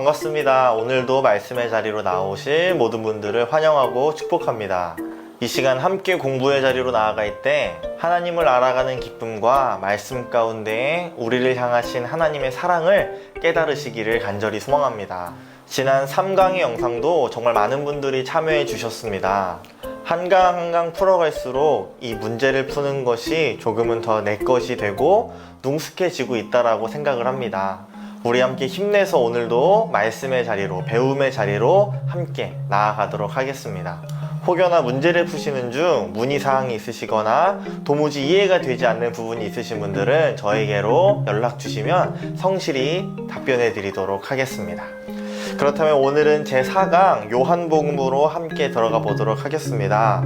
반갑습니다. 오늘도 말씀의 자리로 나오실 모든 분들을 환영하고 축복합니다. 이 시간 함께 공부의 자리로 나아가 있때 하나님을 알아가는 기쁨과 말씀 가운데 우리를 향하신 하나님의 사랑을 깨달으시기를 간절히 소망합니다. 지난 3강의 영상도 정말 많은 분들이 참여해 주셨습니다. 한 강 한 강 풀어갈수록 이 문제를 푸는 것이 조금은 더 내 것이 되고 능숙해지고 있다라고 생각을 합니다. 우리 함께 힘내서 오늘도 말씀의 자리로, 배움의 자리로 함께 나아가도록 하겠습니다. 혹여나 문제를 푸시는 중 문의사항이 있으시거나 도무지 이해가 되지 않는 부분이 있으신 분들은 저에게로 연락 주시면 성실히 답변해 드리도록 하겠습니다. 그렇다면 오늘은 제4강 요한복음으로 함께 들어가 보도록 하겠습니다.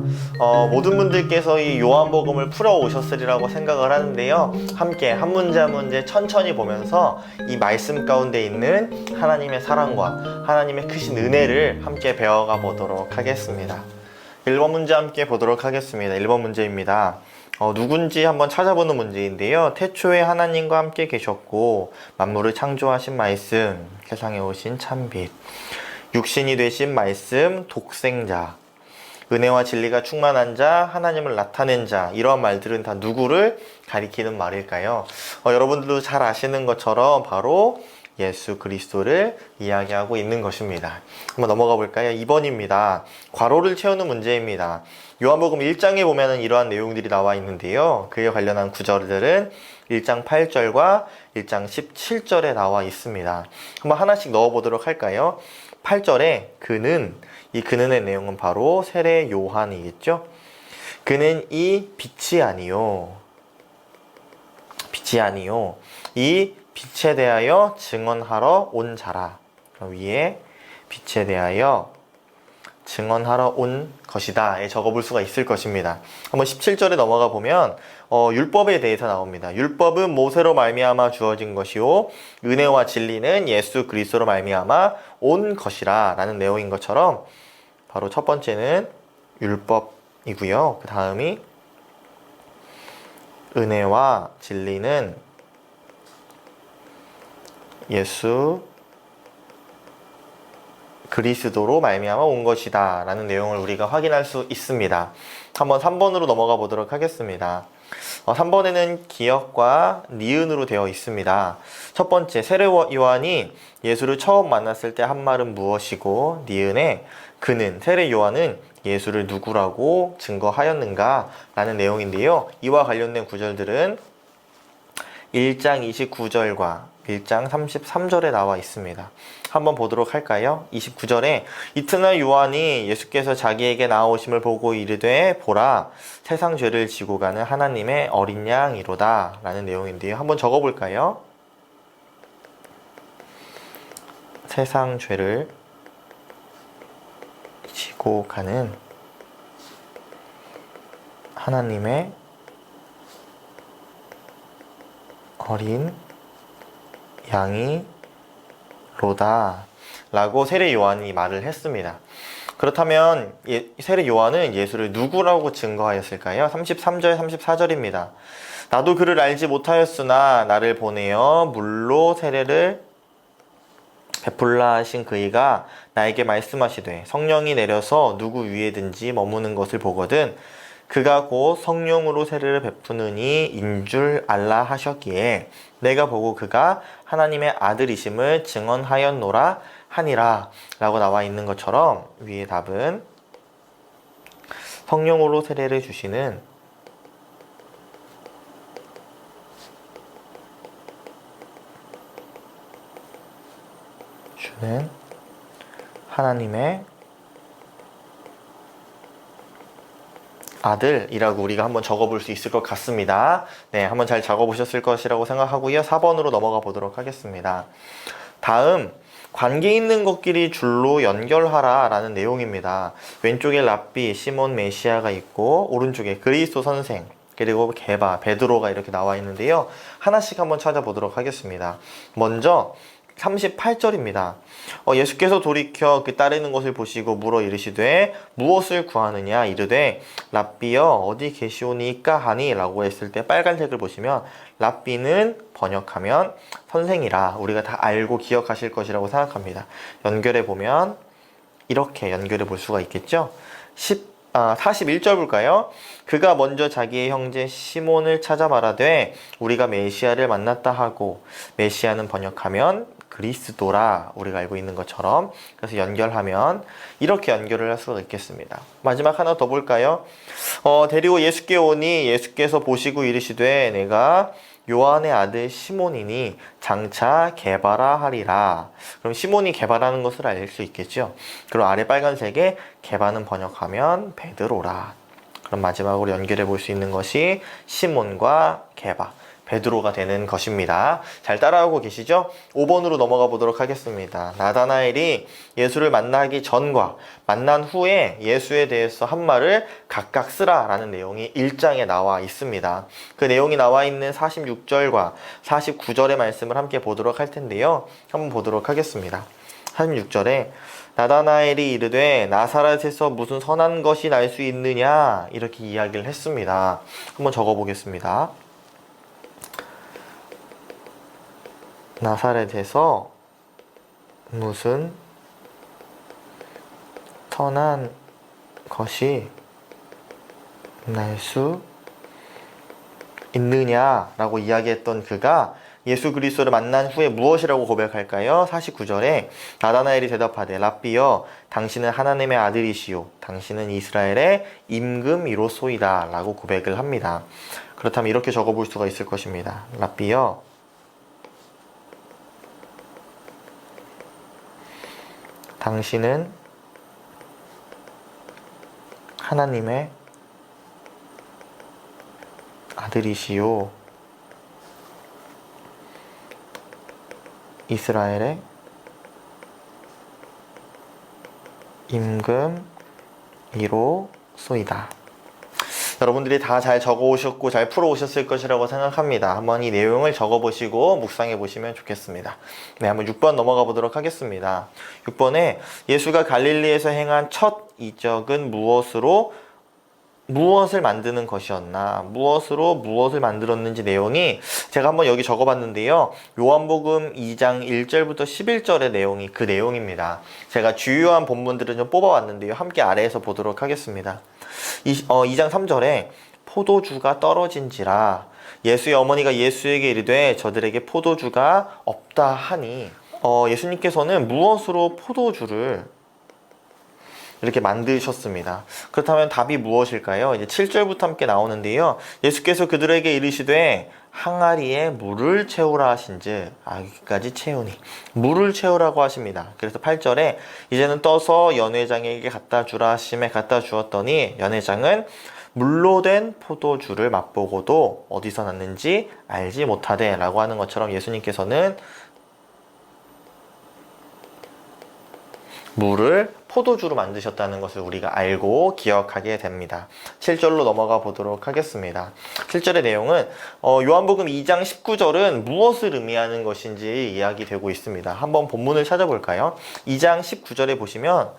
모든 분들께서 이 요한복음을 풀어 오셨으리라고 생각을 하는데요, 함께 한 문제 한 문제 천천히 보면서 이 말씀 가운데 있는 하나님의 사랑과 하나님의 크신 은혜를 함께 배워가 보도록 하겠습니다. 1번 문제 함께 보도록 하겠습니다. 1번 문제입니다. 누군지 한번 찾아보는 문제인데요, 태초에 하나님과 함께 계셨고 만물을 창조하신 말씀, 세상에 오신 참빛, 육신이 되신 말씀, 독생자, 은혜와 진리가 충만한 자, 하나님을 나타낸 자, 이러한 말들은 다 누구를 가리키는 말일까요? 여러분들도 잘 아시는 것처럼 바로 예수 그리스도를 이야기하고 있는 것입니다. 한번 넘어가 볼까요? 2번입니다. 괄호를 채우는 문제입니다. 요한복음 1장에 보면 이러한 내용들이 나와 있는데요, 그에 관련한 구절들은 1장 8절과 1장 17절에 나와 있습니다. 한번 하나씩 넣어보도록 할까요? 8절에 그는, 이 그는의 내용은 바로 세례 요한이겠죠? 그는 이 빛이 아니요, 이 빛에 대하여 증언하러 온 자라. 위에 빛에 대하여 증언하러 온 것이다 적어볼 수가 있을 것입니다. 한번 17절에 넘어가 보면 율법에 대해서 나옵니다. 율법은 모세로 말미암아 주어진 것이요 은혜와 진리는 예수 그리스도로 말미암아 온 것이라 라는 내용인 것처럼 바로 첫 번째는 율법이고요, 그 다음이 은혜와 진리는 예수 그리스도로 말미암아 온 것이다 라는 내용을 우리가 확인할 수 있습니다. 한번 3번으로 넘어가 보도록 하겠습니다. 3번에는 기역과 니은으로 되어 있습니다. 첫 번째, 세례 요한이 예수를 처음 만났을 때 한 말은 무엇이고, 니은에 그는, 세례 요한은 예수를 누구라고 증거하였는가 라는 내용인데요, 이와 관련된 구절들은 1장 29절과 1장 33절에 나와 있습니다. 한번 보도록 할까요? 29절에 이튿날 요한이 예수께서 자기에게 나오심을 보고 이르되 보라, 세상 죄를 지고 가는 하나님의 어린 양이로다 라는 내용인데요, 한번 적어볼까요? 세상 죄를 지고 가는 하나님의 어린 양이 로다 라고 세례 요한이 말을 했습니다. 그렇다면 세례 요한은 예수를 누구라고 증거하였을까요? 33절 34절입니다. 나도 그를 알지 못하였으나 나를 보내어 물로 세례를 베풀라 하신 그이가 나에게 말씀하시되 성령이 내려서 누구 위에든지 머무는 것을 보거든 그가 곧 성령으로 세례를 베푸느니 인 줄 알라 하셨기에 내가 보고 그가 하나님의 아들이심을 증언하였노라 하니라 라고 나와 있는 것처럼 위의 답은 성령으로 세례를 주시는 하나님의 아들이라고 우리가 한번 적어볼 수 있을 것 같습니다. 네, 한번 잘 적어보셨을 것이라고 생각하고요. 4번으로 넘어가 보도록 하겠습니다. 다음, 관계 있는 것끼리 줄로 연결하라 라는 내용입니다. 왼쪽에 랍비, 시몬 메시아가 있고 오른쪽에 그리스도 선생, 그리고 게바, 베드로가 이렇게 나와 있는데요, 하나씩 한번 찾아보도록 하겠습니다. 먼저 38절입니다. 예수께서 돌이켜 그 따르는 것을 보시고 물어 이르시되 무엇을 구하느냐 이르되 랍비여 어디 계시오니까 하니 라고 했을 때 빨간색을 보시면 랍비는 번역하면 선생이라 우리가 다 알고 기억하실 것이라고 생각합니다. 연결해 보면 이렇게 연결해 볼 수가 있겠죠. 41절 볼까요? 그가 먼저 자기의 형제 시몬을 찾아 말하되 우리가 메시아를 만났다 하고, 메시아는 번역하면 그리스도라 우리가 알고 있는 것처럼, 그래서 연결하면 이렇게 연결을 할 수가 있겠습니다. 마지막 하나 더 볼까요? 데리고 예수께 오니 예수께서 보시고 이르시되 내가 요한의 아들 시몬이니 장차 게바라 하리라. 그럼 시몬이 게바라는 것을 알 수 있겠죠. 그럼 아래 빨간색에 게바는 번역하면 베드로라. 그럼 마지막으로 연결해 볼 수 있는 것이 시몬과 게바, 베드로가 되는 것입니다. 잘 따라오고 계시죠? 5번으로 넘어가 보도록 하겠습니다. 나다나엘이 예수를 만나기 전과 만난 후에 예수에 대해서 한 말을 각각 쓰라 라는 내용이 1장에 나와 있습니다. 그 내용이 나와 있는 46절과 49절의 말씀을 함께 보도록 할 텐데요. 한번 보도록 하겠습니다. 46절에 나다나엘이 이르되 나사렛에서 무슨 선한 것이 날 수 있느냐 이렇게 이야기를 했습니다. 한번 적어 보겠습니다. 나사렛에서 무슨 선한 것이 날 수 있느냐라고 이야기했던 그가 예수 그리스도를 만난 후에 무엇이라고 고백할까요? 49절에 나다나엘이 대답하되 랍비여 당신은 하나님의 아들이시요 당신은 이스라엘의 임금이로소이다 라고 고백을 합니다. 그렇다면 이렇게 적어볼 수가 있을 것입니다. 랍비여 당신은 하나님의 아들이시요 이스라엘의 임금이로소이다. 여러분들이 다 잘 적어 오셨고 잘 풀어 오셨을 것이라고 생각합니다. 한번 이 내용을 적어 보시고 묵상해 보시면 좋겠습니다. 네, 한번 6번 넘어가 보도록 하겠습니다. 6번에 예수가 갈릴리에서 행한 첫 이적은 무엇을 만드는 것이었나, 무엇으로 무엇을 만들었는지 내용이 제가 한번 여기 적어봤는데요. 요한복음 2장 1절부터 11절의 내용이 그 내용입니다. 제가 주요한 본문들을 좀 뽑아왔는데요. 함께 아래에서 보도록 하겠습니다. 2장 3절에 포도주가 떨어진지라 예수의 어머니가 예수에게 이르되 저들에게 포도주가 없다 하니, 예수님께서는 무엇으로 포도주를 이렇게 만드셨습니다. 그렇다면 답이 무엇일까요? 이제 7절부터 함께 나오는데요. 예수께서 그들에게 이르시되 항아리에 물을 채우라 하신즉, 여기까지 채우니 물을 채우라고 하십니다. 그래서 8절에 이제는 떠서 연회장에게 갖다 주라 하심에 갖다 주었더니 연회장은 물로 된 포도주를 맛보고도 어디서 났는지 알지 못하되 라고 하는 것처럼 예수님께서는 물을 포도주로 만드셨다는 것을 우리가 알고 기억하게 됩니다. 7절로 넘어가 보도록 하겠습니다. 7절의 내용은 요한복음 2장 19절은 무엇을 의미하는 것인지 이야기되고 있습니다. 한번 본문을 찾아볼까요? 2장 19절에 보시면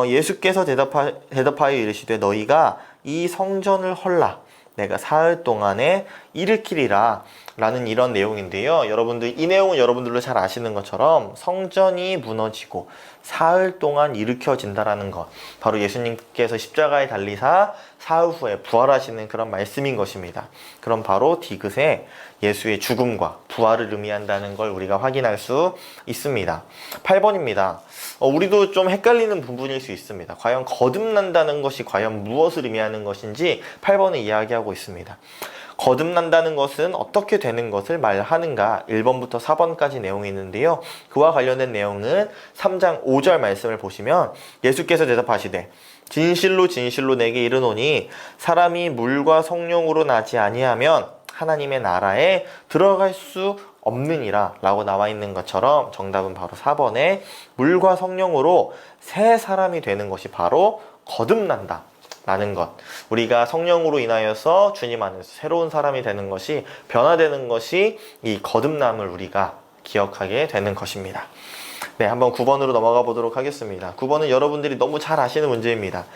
예수께서 대답하여 이르시되 너희가 이 성전을 헐라 내가 사흘 동안에 일으키리라 라는 이런 내용인데요. 여러분들 이 내용은 여러분들도 잘 아시는 것처럼 성전이 무너지고 사흘 동안 일으켜진다라는 것, 바로 예수님께서 십자가에 달리사 사흘 후에 부활하시는 그런 말씀인 것입니다. 그럼 바로 디귿에 예수의 죽음과 부활을 의미한다는 걸 우리가 확인할 수 있습니다. 8번입니다. 우리도 좀 헷갈리는 부분일 수 있습니다. 과연 거듭난다는 것이 과연 무엇을 의미하는 것인지 8번에 이야기하고 있습니다. 거듭난다는 것은 어떻게 되는 것을 말하는가? 1번부터 4번까지 내용이 있는데요. 그와 관련된 내용은 3장 5절 말씀을 보시면 예수께서 대답하시되 진실로 진실로 내게 이르노니 사람이 물과 성령으로 나지 아니하면 하나님의 나라에 들어갈 수 없느니라 라고 나와 있는 것처럼 정답은 바로 4번에 물과 성령으로 새 사람이 되는 것이 바로 거듭난다 라는 것, 우리가 성령으로 인하여서 주님 안에서 새로운 사람이 되는 것이, 변화되는 것이 이 거듭남을 우리가 기억하게 되는 것입니다. 네, 한번 9번으로 넘어가 보도록 하겠습니다. 9번은 여러분들이 너무 잘 아시는 문제입니다.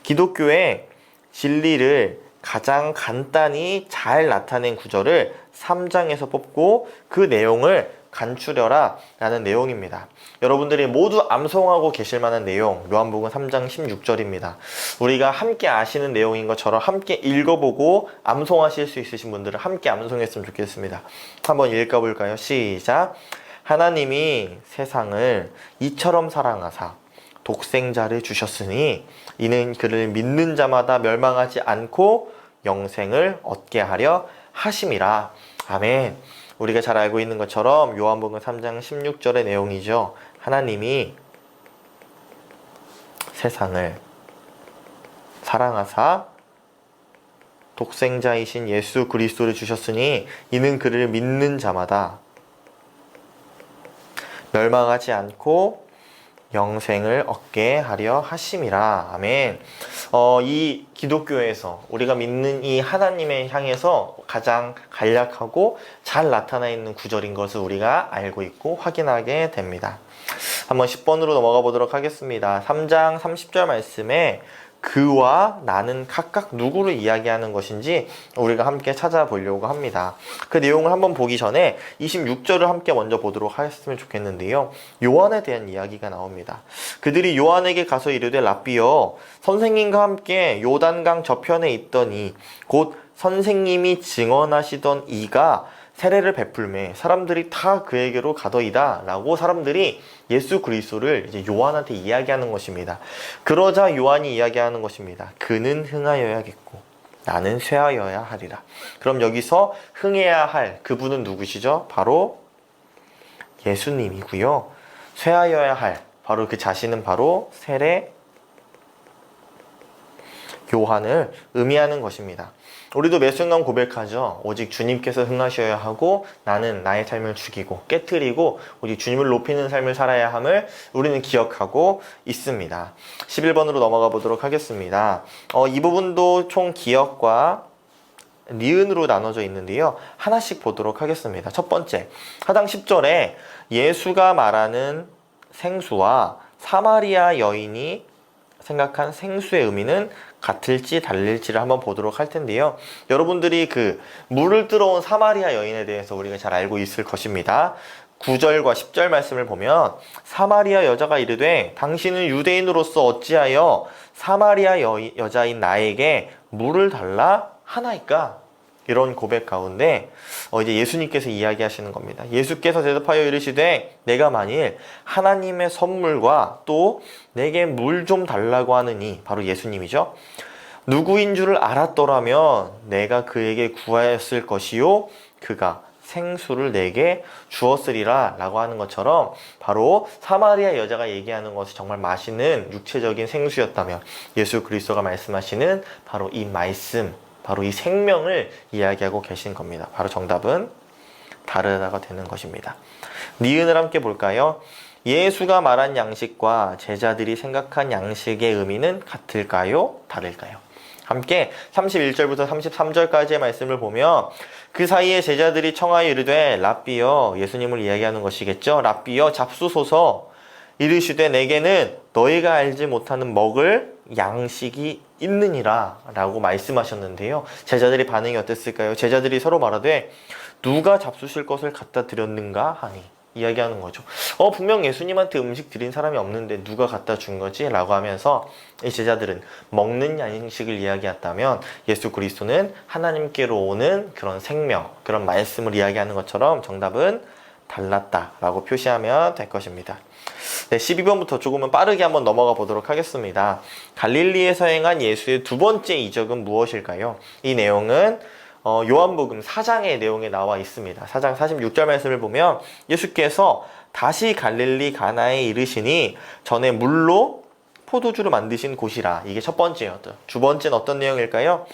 기독교의 진리를 가장 간단히 잘 나타낸 구절을 3장에서 뽑고 그 내용을 간추려라 라는 내용입니다. 여러분들이 모두 암송하고 계실 만한 내용, 요한복음 3장 16절입니다. 우리가 함께 아시는 내용인 것처럼 함께 읽어보고 암송하실 수 있으신 분들은 함께 암송했으면 좋겠습니다. 한번 읽어볼까요? 시작! 하나님이 세상을 이처럼 사랑하사 독생자를 주셨으니 이는 그를 믿는 자마다 멸망하지 않고 영생을 얻게 하려 하심이라. 아멘. 우리가 잘 알고 있는 것처럼 요한복음 3장 16절의 내용이죠. 하나님이 세상을 사랑하사 독생자이신 예수 그리스도를 주셨으니 이는 그를 믿는 자마다 멸망하지 않고 영생을 얻게 하려 하심이라. 아멘. 이 기독교에서 우리가 믿는 이 하나님의 향해서 가장 간략하고 잘 나타나 있는 구절인 것을 우리가 알고 있고 확인하게 됩니다. 한번 10번으로 넘어가 보도록 하겠습니다. 3장 30절 말씀에 그와 나는 각각 누구를 이야기하는 것인지 우리가 함께 찾아보려고 합니다. 그 내용을 한번 보기 전에 26절을 함께 먼저 보도록 하였으면 좋겠는데요. 요한에 대한 이야기가 나옵니다. 그들이 요한에게 가서 이르되 랍비여 선생님과 함께 요단강 저편에 있더니 곧 선생님이 증언하시던 이가 세례를 베풀매 사람들이 다 그에게로 가더이다 라고 사람들이 예수 그리스도를 이제 요한한테 이야기하는 것입니다. 그러자 요한이 이야기하는 것입니다. 그는 흥하여야겠고 나는 쇠하여야 하리라. 그럼 여기서 흥해야 할 그분은 누구시죠? 바로 예수님이고요. 쇠하여야 할 바로 그 자신은 바로 세례 요한을 의미하는 것입니다. 우리도 매 순간 고백하죠. 오직 주님께서 흥하셔야 하고 나는 나의 삶을 죽이고 깨트리고 오직 주님을 높이는 삶을 살아야 함을 우리는 기억하고 있습니다. 11번으로 넘어가 보도록 하겠습니다. 이 부분도 총 기억과 니은으로 나눠져 있는데요. 하나씩 보도록 하겠습니다. 첫 번째, 하장 10절에 예수가 말하는 생수와 사마리아 여인이 생각한 생수의 의미는 같을지 다를지를 한번 보도록 할 텐데요. 여러분들이 그 물을 들어온 사마리아 여인에 대해서 우리가 잘 알고 있을 것입니다. 9절과 10절 말씀을 보면 사마리아 여자가 이르되 당신은 유대인으로서 어찌하여 사마리아 여자인 나에게 물을 달라 하나이까? 이런 고백 가운데 이제 예수님께서 이야기하시는 겁니다. 예수께서 대답하여 이르시되 내가 만일 하나님의 선물과 또 내게 물 좀 달라고 하느니 바로 예수님이죠. 누구인 줄을 알았더라면 내가 그에게 구하였을 것이요 그가 생수를 내게 주었으리라 라고 하는 것처럼 바로 사마리아 여자가 얘기하는 것이 정말 맛있는 육체적인 생수였다면 예수 그리스도가 말씀하시는 바로 이 말씀 바로 이 생명을 이야기하고 계신 겁니다. 바로 정답은 다르다가 되는 것입니다. 니은을 함께 볼까요? 예수가 말한 양식과 제자들이 생각한 양식의 의미는 같을까요? 다를까요? 함께 31절부터 33절까지의 말씀을 보면 그 사이에 제자들이 청하여 이르되 랍비여 예수님을 이야기하는 것이겠죠. 랍비여 잡수소서 이르시되 내게는 너희가 알지 못하는 먹을 양식이 있느니라 라고 말씀하셨는데요. 제자들이 반응이 어땠을까요? 제자들이 서로 말하되 누가 잡수실 것을 갖다 드렸는가 하니 이야기하는 거죠. 분명 예수님한테 음식 드린 사람이 없는데 누가 갖다 준 거지? 라고 하면서 이 제자들은 먹는 양식을 이야기했다면 예수 그리스도는 하나님께로 오는 그런 생명, 그런 말씀을 이야기하는 것처럼 정답은 달랐다라고 표시하면 될 것입니다. 네, 12번부터 조금은 빠르게 한번 넘어가 보도록 하겠습니다. 갈릴리에서 행한 예수의 두 번째 이적은 무엇일까요? 이 내용은 요한복음 4장의 내용에 나와 있습니다. 4장 46절 말씀을 보면 예수께서 다시 갈릴리 가나에 이르시니 전에 물로 포도주를 만드신 곳이라. 이게 첫 번째였죠. 두 번째는 어떤 내용일까요?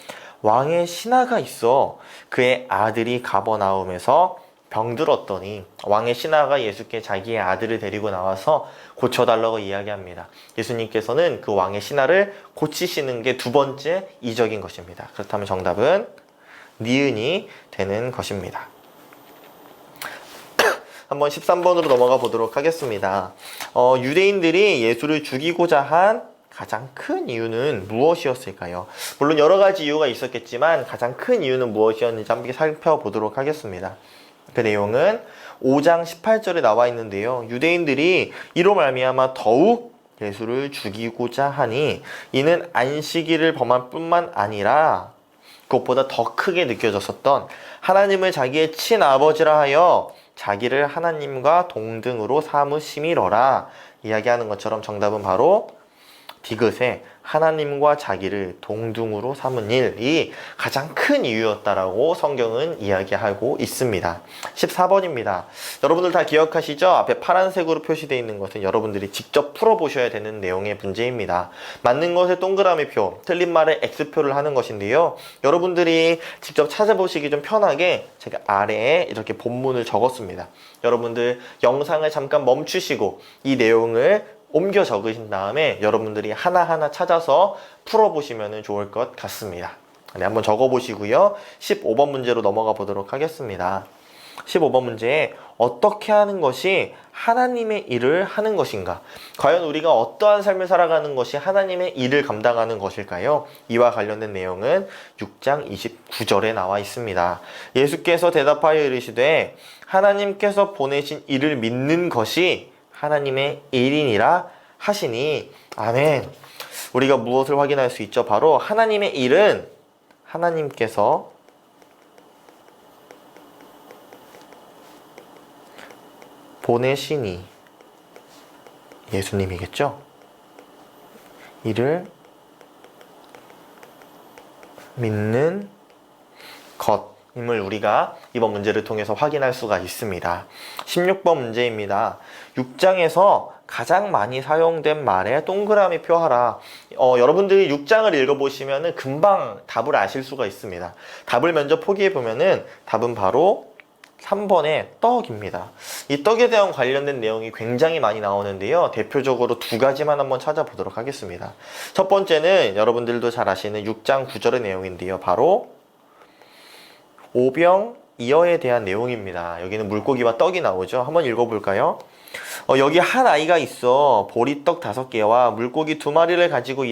왕의 신하가 있어 그의 아들이 가버나움에서 병들었더니 왕의 신하가 예수께 자기의 아들을 데리고 나와서 고쳐달라고 이야기합니다. 예수님께서는 그 왕의 신하를 고치시는 게 두 번째 이적인 것입니다. 그렇다면 정답은 니은이 되는 것입니다. 한번 13번으로 넘어가 보도록 하겠습니다. 유대인들이 예수를 죽이고자 한 가장 큰 이유는 무엇이었을까요? 물론 여러 가지 이유가 있었겠지만 가장 큰 이유는 무엇이었는지 함께 살펴보도록 하겠습니다. 그 내용은 5장 18절에 나와 있는데요. 유대인들이 이로 말미암아 더욱 예수를 죽이고자 하니 이는 안식일을 범할 뿐만 아니라 그것보다 더 크게 느껴졌었던 하나님을 자기의 친아버지라 하여 자기를 하나님과 동등으로 삼으심이로라 이야기하는 것처럼 정답은 바로 디귿에 하나님과 자기를 동등으로 삼은 일이 가장 큰 이유였다라고 성경은 이야기하고 있습니다. 14번입니다. 여러분들 다 기억하시죠? 앞에 파란색으로 표시되어 있는 것은 여러분들이 직접 풀어보셔야 되는 내용의 문제입니다. 맞는 것에 동그라미 표, 틀린 말에 X표를 하는 것인데요. 여러분들이 직접 찾아보시기 좀 편하게 제가 아래에 이렇게 본문을 적었습니다. 여러분들 영상을 잠깐 멈추시고 이 내용을 옮겨 적으신 다음에 여러분들이 하나하나 찾아서 풀어보시면 좋을 것 같습니다. 네, 한번 적어보시고요. 15번 문제로 넘어가 보도록 하겠습니다. 15번 문제에 어떻게 하는 것이 하나님의 일을 하는 것인가? 과연 우리가 어떠한 삶을 살아가는 것이 하나님의 일을 감당하는 것일까요? 이와 관련된 내용은 6장 29절에 나와 있습니다. 예수께서 대답하여 이르시되 하나님께서 보내신 일을 믿는 것이 하나님의 일이니라 하시니 아멘. 우리가 무엇을 확인할 수 있죠? 바로 하나님의 일은 하나님께서 보내시니 예수님이겠죠? 이를 믿는 것임을 우리가 이번 문제를 통해서 확인할 수가 있습니다. 16번 문제입니다. 6장에서 가장 많이 사용된 말에 동그라미 표하라. 여러분들이 6장을 읽어보시면 금방 답을 아실 수가 있습니다. 답을 먼저 포기해보면 답은 바로 3번의 떡입니다. 이 떡에 대한 관련된 내용이 굉장히 많이 나오는데요. 대표적으로 두 가지만 한번 찾아보도록 하겠습니다. 첫 번째는 여러분들도 잘 아시는 6장 9절의 내용인데요. 바로 오병이어에 대한 내용입니다. 여기는 물고기와 떡이 나오죠. 한번 읽어볼까요? 여기 한 아이가 있어 보리떡 5개와 물고기 2마리를 가지고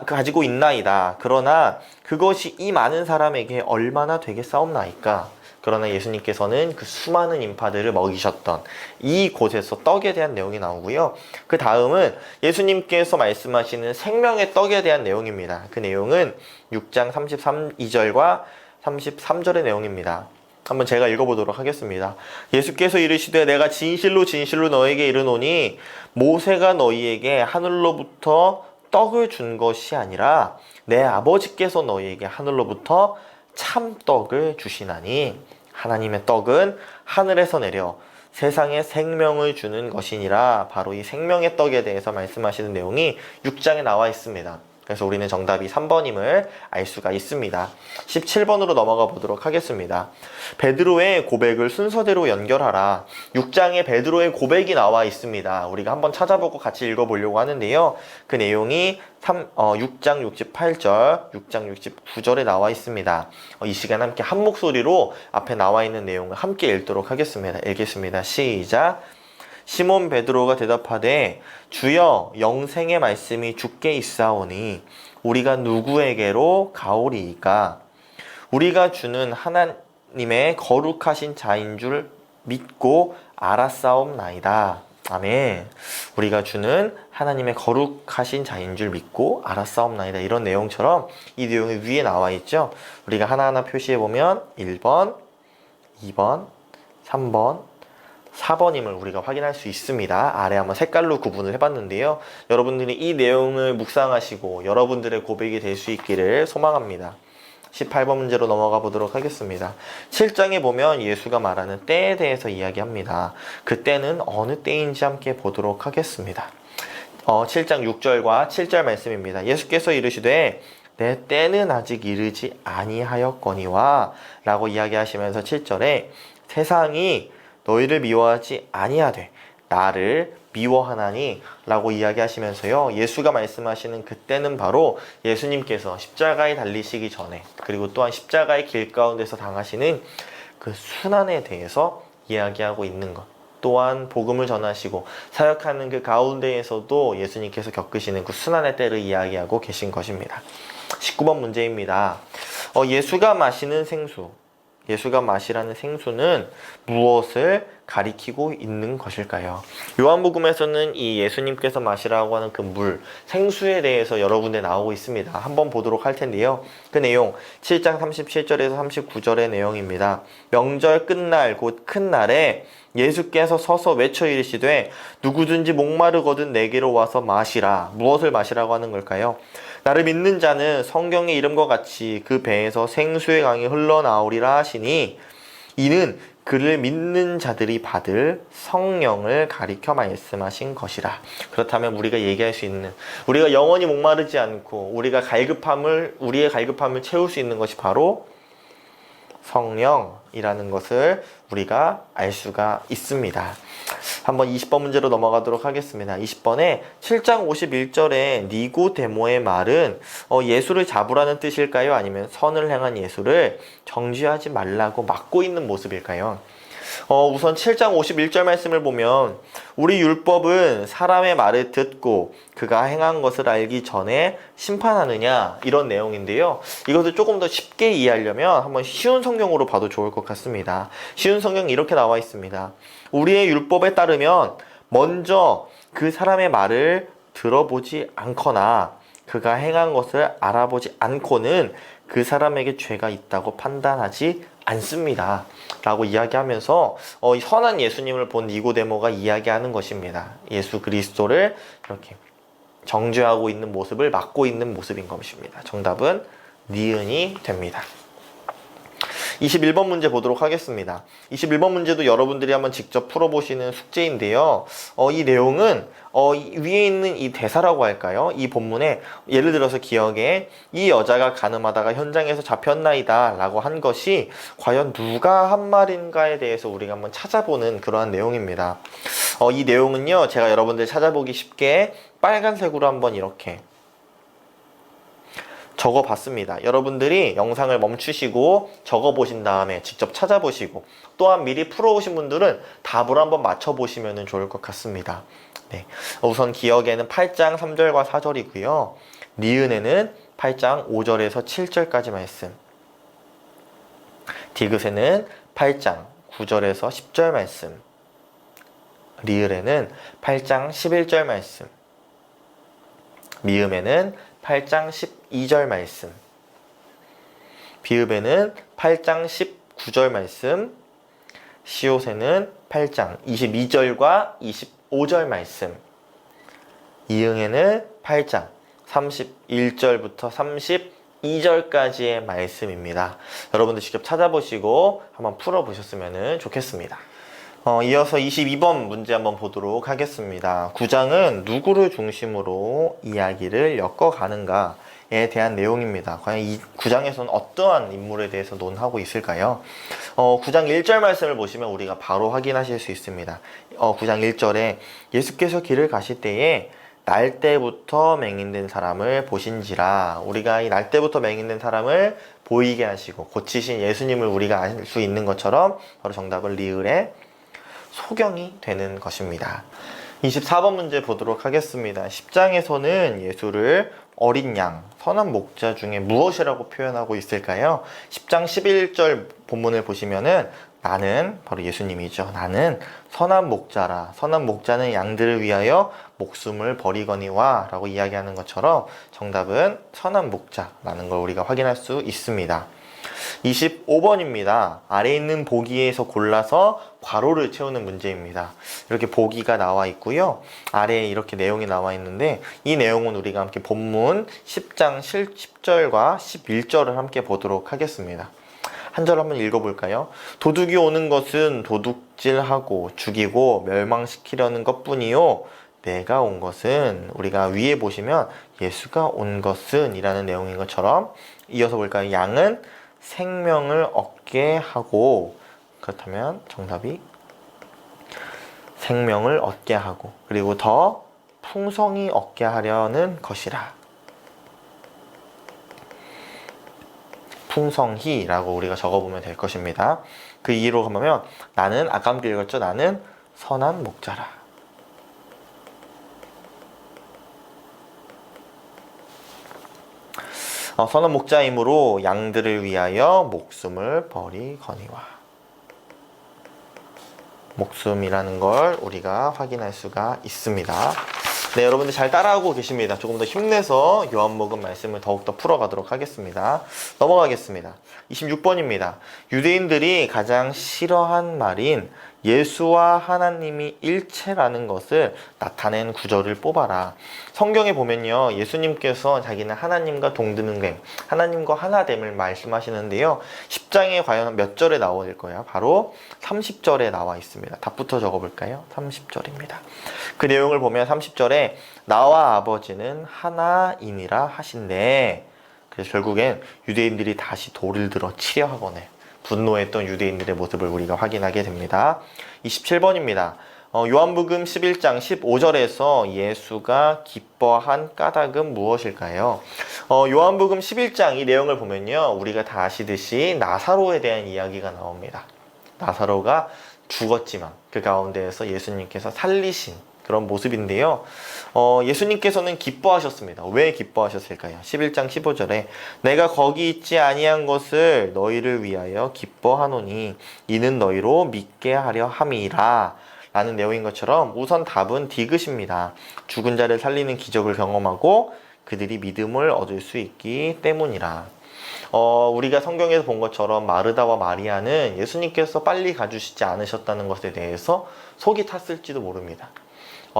가지고 있나이다. 그러나 그것이 이 많은 사람에게 얼마나 되겠사옵나이까? 그러나 예수님께서는 그 수많은 인파들을 먹이셨던 이곳에서 떡에 대한 내용이 나오고요. 그 다음은 예수님께서 말씀하시는 생명의 떡에 대한 내용입니다. 그 내용은 6장 32절과 33절의 내용입니다. 한번 제가 읽어보도록 하겠습니다. 예수께서 이르시되 내가 진실로 진실로 너에게 이르노니 모세가 너희에게 하늘로부터 떡을 준 것이 아니라 내 아버지께서 너희에게 하늘로부터 참떡을 주시나니 하나님의 떡은 하늘에서 내려 세상에 생명을 주는 것이니라. 바로 이 생명의 떡에 대해서 말씀하시는 내용이 6장에 나와 있습니다. 그래서 우리는 정답이 3번임을 알 수가 있습니다. 17번으로 넘어가 보도록 하겠습니다. 베드로의 고백을 순서대로 연결하라. 6장에 베드로의 고백이 나와 있습니다. 우리가 한번 찾아보고 같이 읽어보려고 하는데요. 그 내용이 6장 68절, 6장 69절에 나와 있습니다. 이 시간 함께 한 목소리로 앞에 나와 있는 내용을 함께 읽도록 하겠습니다. 읽겠습니다. 시작! 시몬 베드로가 대답하되 주여 영생의 말씀이 주께 있사오니 우리가 누구에게로 가오리이까? 우리가 주는 하나님의 거룩하신 자인 줄 믿고 알았사옵나이다. 아멘. 우리가 주는 하나님의 거룩하신 자인 줄 믿고 알았사옵나이다. 이런 내용처럼 이 내용이 위에 나와 있죠. 우리가 하나하나 표시해보면 1번, 2번, 3번, 4번임을 우리가 확인할 수 있습니다. 아래 한번 색깔로 구분을 해봤는데요. 여러분들이 이 내용을 묵상하시고 여러분들의 고백이 될 수 있기를 소망합니다. 18번 문제로 넘어가 보도록 하겠습니다. 7장에 보면 예수가 말하는 때에 대해서 이야기합니다. 그 때는 어느 때인지 함께 보도록 하겠습니다. 7장 6절과 7절 말씀입니다. 예수께서 이르시되 내 때는 아직 이르지 아니하였거니와 라고 이야기하시면서 7절에 세상이 너희를 미워하지 아니하되 나를 미워하나니 라고 이야기하시면서요. 예수가 말씀하시는 그때는 바로 예수님께서 십자가에 달리시기 전에 그리고 또한 십자가의 길 가운데서 당하시는 그 순환에 대해서 이야기하고 있는 것. 또한 복음을 전하시고 사역하는 그 가운데에서도 예수님께서 겪으시는 그 순환의 때를 이야기하고 계신 것입니다. 19번 문제입니다. 예수가 마시는 생수, 예수가 마시라는 생수는 무엇을 가리키고 있는 것일까요? 요한복음에서는 이 예수님께서 마시라고 하는 그 물, 생수에 대해서 여러 군데 나오고 있습니다. 한번 보도록 할 텐데요. 그 내용 7장 37절에서 39절의 내용입니다. 명절 끝날 곧 큰 날에 예수께서 서서 외쳐 이르시되 누구든지 목마르거든 내게로 와서 마시라. 무엇을 마시라고 하는 걸까요? 나를 믿는 자는 성경의 이름과 같이 그 배에서 생수의 강이 흘러나오리라 하시니 이는 그를 믿는 자들이 받을 성령을 가리켜 말씀하신 것이라. 그렇다면 우리가 얘기할 수 있는, 우리가 영원히 목마르지 않고 우리의 갈급함을 채울 수 있는 것이 바로 성령이라는 것을 우리가 알 수가 있습니다. 한번 20번 문제로 넘어가도록 하겠습니다. 20번에 7장 51절에 니고데모의 말은 예수를 잡으라는 뜻일까요? 아니면 선을 행한 예수를 정죄하지 말라고 막고 있는 모습일까요? 우선 7장 51절 말씀을 보면 우리 율법은 사람의 말을 듣고 그가 행한 것을 알기 전에 심판하느냐, 이런 내용인데요. 이것을 조금 더 쉽게 이해하려면 한번 쉬운 성경으로 봐도 좋을 것 같습니다. 쉬운 성경이 이렇게 나와 있습니다. 우리의 율법에 따르면 먼저 그 사람의 말을 들어보지 않거나 그가 행한 것을 알아보지 않고는 그 사람에게 죄가 있다고 판단하지 않습니다 라고 이야기하면서 선한 예수님을 본 니고데모가 이야기하는 것입니다. 예수 그리스도를 이렇게 정죄하고 있는 모습을 막고 있는 모습인 것입니다. 정답은 니은이 됩니다. 21번 문제 보도록 하겠습니다. 21번 문제도 여러분들이 한번 직접 풀어보시는 숙제인데요. 이 내용은 위에 있는 이 대사라고 할까요? 이 본문에 예를 들어서 기억에 이 여자가 가늠하다가 현장에서 잡혔나이다 라고 한 것이 과연 누가 한 말인가에 대해서 우리가 한번 찾아보는 그러한 내용입니다. 이 내용은요, 제가 여러분들 찾아보기 쉽게 빨간색으로 한번 이렇게 적어 봤습니다. 여러분들이 영상을 멈추시고 적어 보신 다음에 직접 찾아보시고 또한 미리 풀어오신 분들은 답을 한번 맞춰보시면 좋을 것 같습니다. 네. 우선 기억에는 8장 3절과 4절이고요. 니은에는 8장 5절에서 7절까지 말씀, 디귿에는 8장 9절에서 10절 말씀, 리을에는 8장 11절 말씀, 미음에는 8장 12절 말씀, 비읍에는 8장 19절 말씀, 시옷에는 8장 22절과 25절 말씀, 이응에는 8장 31절부터 32절까지의 말씀입니다. 여러분들 직접 찾아보시고 한번 풀어보셨으면 좋겠습니다. 이어서 22번 문제 한번 보도록 하겠습니다. 9장은 누구를 중심으로 이야기를 엮어가는가에 대한 내용입니다. 과연 이 9장에서는 어떠한 인물에 대해서 논하고 있을까요? 9장 1절 말씀을 보시면 우리가 바로 확인하실 수 있습니다. 9장 1절에 예수께서 길을 가실 때에 날 때부터 맹인된 사람을 보신지라. 우리가 이 날 때부터 맹인된 사람을 보이게 하시고 고치신 예수님을 우리가 알 수 있는 것처럼 바로 정답은 리을의 소경이 되는 것입니다. 24번 문제 보도록 하겠습니다. 10장에서는 예수를 어린 양, 선한 목자 중에 무엇이라고 표현하고 있을까요? 10장 11절 본문을 보시면은 나는, 바로 예수님이죠. 나는 선한 목자라. 선한 목자는 양들을 위하여 목숨을 버리거니와 라고 이야기하는 것처럼 정답은 선한 목자라는 걸 우리가 확인할 수 있습니다. 25번입니다. 아래에 있는 보기에서 골라서 괄호를 채우는 문제입니다. 이렇게 보기가 나와 있고요. 아래에 이렇게 내용이 나와 있는데 이 내용은 우리가 함께 본문 10장 10절과 11절을 함께 보도록 하겠습니다. 한 절 한번 읽어볼까요? 도둑이 오는 것은 도둑질하고 죽이고 멸망시키려는 것뿐이요. 내가 온 것은, 우리가 위에 보시면 예수가 온 것은 이라는 내용인 것처럼 이어서 볼까요? 양은 생명을 얻게 하고, 그렇다면 정답이 생명을 얻게 하고 그리고 더 풍성히 얻게 하려는 것이라. 풍성히라고 우리가 적어보면 될 것입니다. 그 이유로 가면 나는 아까 함께 읽었죠. 나는 선한 목자라. 선한 목자이므로 양들을 위하여 목숨을 버리거니와. 목숨이라는 걸 우리가 확인할 수가 있습니다. 네, 여러분들 잘 따라하고 계십니다. 조금 더 힘내서 요한복음 말씀을 더욱더 풀어가도록 하겠습니다. 넘어가겠습니다. 26번입니다. 유대인들이 가장 싫어한 말인 예수와 하나님이 일체라는 것을 나타낸 구절을 뽑아라. 성경에 보면요, 예수님께서 자기는 하나님과 동등됨, 하나님과 하나됨을 말씀하시는데요, 10장에 과연 몇 절에 나올 거예요? 바로 30절에 나와 있습니다. 답부터 적어볼까요? 30절입니다. 그 내용을 보면 30절에 나와 아버지는 하나이니라 하신대. 그래서 결국엔 유대인들이 다시 돌을 들어 치려 하거늘 분노했던 유대인들의 모습을 우리가 확인하게 됩니다. 27번입니다. 요한복음 11장 15절에서 예수가 기뻐한 까닭은 무엇일까요? 요한복음 11장 이 내용을 보면요, 우리가 다 아시듯이 나사로에 대한 이야기가 나옵니다. 나사로가 죽었지만 그 가운데에서 예수님께서 살리신 그런 모습인데요. 예수님께서는 기뻐하셨습니다. 왜 기뻐하셨을까요? 11장 15절에 내가 거기 있지 아니한 것을 너희를 위하여 기뻐하노니 이는 너희로 믿게 하려 함이라 라는 내용인 것처럼 우선 답은 디귿입니다. 죽은 자를 살리는 기적을 경험하고 그들이 믿음을 얻을 수 있기 때문이라. 우리가 성경에서 본 것처럼 마르다와 마리아는 예수님께서 빨리 가주시지 않으셨다는 것에 대해서 속이 탔을지도 모릅니다.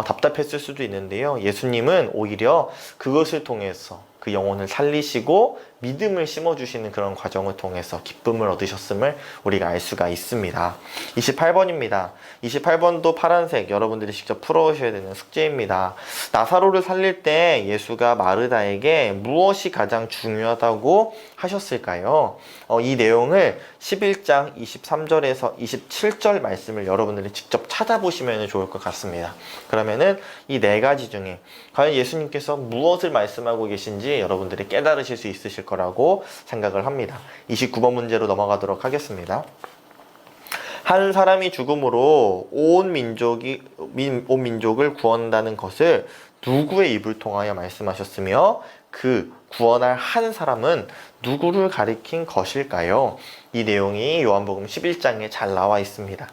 답답했을 수도 있는데요, 예수님은 오히려 그것을 통해서 그 영혼을 살리시고 믿음을 심어주시는 그런 과정을 통해서 기쁨을 얻으셨음을 우리가 알 수가 있습니다. 28번입니다. 28번도 파란색, 여러분들이 직접 풀어오셔야 되는 숙제입니다. 나사로를 살릴 때 예수가 마르다에게 무엇이 가장 중요하다고 하셨을까요? 이 내용을 11장 23절에서 27절 말씀을 여러분들이 직접 찾아보시면 좋을 것 같습니다. 그러면은 이 네 가지 중에 과연 예수님께서 무엇을 말씀하고 계신지 여러분들이 깨달으실 수 있으실 거라고 생각을 합니다. 29번 문제로 넘어가도록 하겠습니다. 한 사람이 죽음으로 온 민족을 구원한다는 것을 누구의 입을 통하여 말씀하셨으며 그 구원할 한 사람은 누구를 가리킨 것일까요? 이 내용이 요한복음 11장에 잘 나와 있습니다.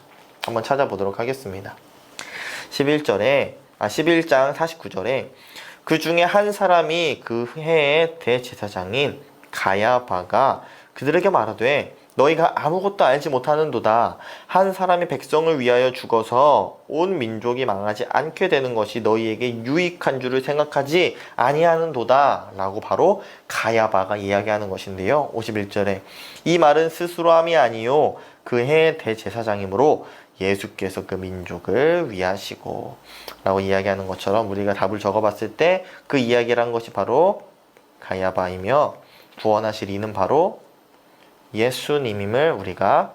한번 찾아보도록 하겠습니다. 11장 49절에 그 중에 한 사람이 그 해의 대제사장인 가야바가 그들에게 말하되 너희가 아무것도 알지 못하는도다. 한 사람이 백성을 위하여 죽어서 온 민족이 망하지 않게 되는 것이 너희에게 유익한 줄을 생각하지 아니하는도다. 라고 바로 가야바가 이야기하는 것인데요. 51절에 이 말은 스스로 함이 아니요 그 해의 대제사장이므로 예수께서 그 민족을 위하시고 라고 이야기하는 것처럼 우리가 답을 적어봤을 때 그 이야기란 것이 바로 가야바이며 구원하실 이는 바로 예수님임을 우리가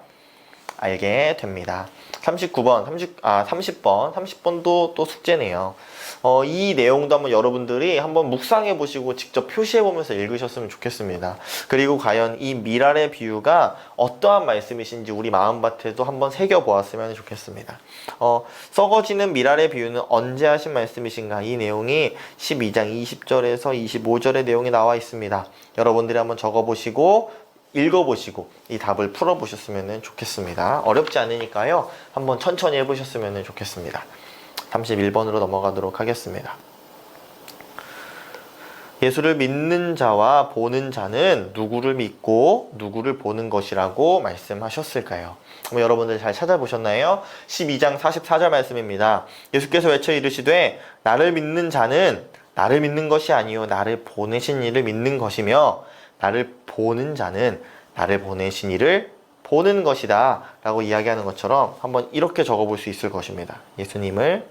알게 됩니다. 30번도 또 숙제네요. 이 내용도 한번 여러분들이 한번 묵상해 보시고 직접 표시해 보면서 읽으셨으면 좋겠습니다. 그리고 과연 이 미랄의 비유가 어떠한 말씀이신지 우리 마음밭에도 한번 새겨 보았으면 좋겠습니다. 썩어지는 미랄의 비유는 언제 하신 말씀이신가? 이 내용이 12장 20절에서 25절의 내용이 나와 있습니다. 여러분들이 한번 적어보시고 읽어보시고 이 답을 풀어보셨으면 좋겠습니다. 어렵지 않으니까요, 한번 천천히 해보셨으면 좋겠습니다. 31번으로 넘어가도록 하겠습니다. 예수를 믿는 자와 보는 자는 누구를 믿고 누구를 보는 것이라고 말씀하셨을까요? 한번 여러분들 잘 찾아보셨나요? 12장 44절 말씀입니다. 예수께서 외쳐 이르시되 나를 믿는 자는 나를 믿는 것이 아니요 나를 보내신 이를 믿는 것이며 나를 보는 자는 나를 보내신 이를 보는 것이다 라고 이야기하는 것처럼 한번 이렇게 적어볼 수 있을 것입니다. 예수님을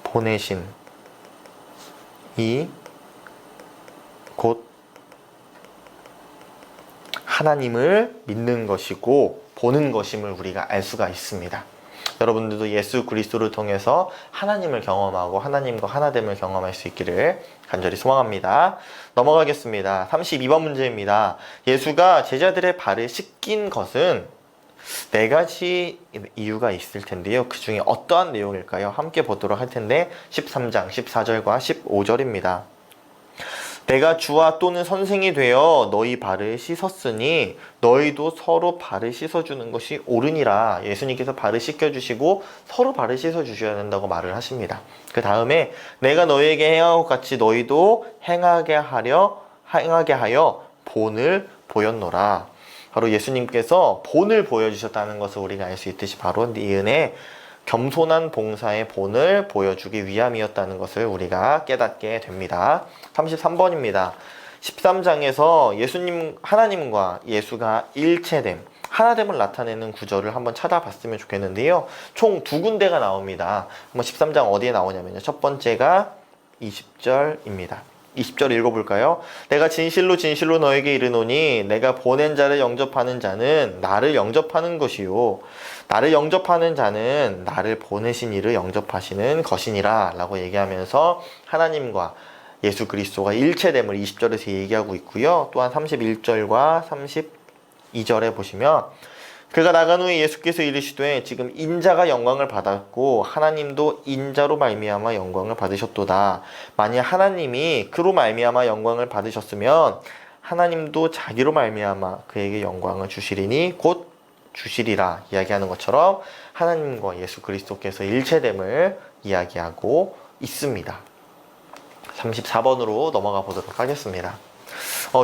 보내신 이 곧 하나님을 믿는 것이고 보는 것임을 우리가 알 수가 있습니다. 여러분들도 예수 그리스도를 통해서 하나님을 경험하고 하나님과 하나됨을 경험할 수 있기를 간절히 소망합니다. 넘어가겠습니다. 32번 문제입니다. 예수가 제자들의 발을 씻긴 것은 네 가지 이유가 있을 텐데요. 그 중에 어떠한 내용일까요? 함께 보도록 할 텐데 13장 14절과 15절입니다. 내가 주와 또는 선생이 되어 너희 발을 씻었으니 너희도 서로 발을 씻어주는 것이 옳으니라. 예수님께서 발을 씻겨주시고 서로 발을 씻어주셔야 된다고 말을 하십니다. 그 다음에 내가 너희에게 행한 것 같이 너희도 행하게 하여 본을 보였노라. 바로 예수님께서 본을 보여주셨다는 것을 우리가 알 수 있듯이 바로 이 은혜 겸손한 봉사의 본을 보여주기 위함이었다는 것을 우리가 깨닫게 됩니다. 33번입니다. 13장에서 하나님과 예수가 일체됨, 하나됨을 나타내는 구절을 한번 찾아봤으면 좋겠는데요. 총 두 군데가 나옵니다. 한번 13장 어디에 나오냐면요. 첫 번째가 20절입니다. 20절 읽어볼까요? 내가 진실로 진실로 너에게 이르노니 내가 보낸 자를 영접하는 자는 나를 영접하는 것이요 나를 영접하는 자는 나를 보내신 이를 영접하시는 것이니라 라고 얘기하면서 하나님과 예수 그리스도가 일체됨을 20절에서 얘기하고 있고요. 또한 31절과 32절에 보시면 그가 나간 후에 예수께서 이르시되 지금 인자가 영광을 받았고 하나님도 인자로 말미암아 영광을 받으셨도다. 만약 하나님이 그로 말미암아 영광을 받으셨으면 하나님도 자기로 말미암아 그에게 영광을 주시리니 곧 주시리라 이야기하는 것처럼 하나님과 예수 그리스도께서 일체됨을 이야기하고 있습니다. 34번으로 넘어가 보도록 하겠습니다.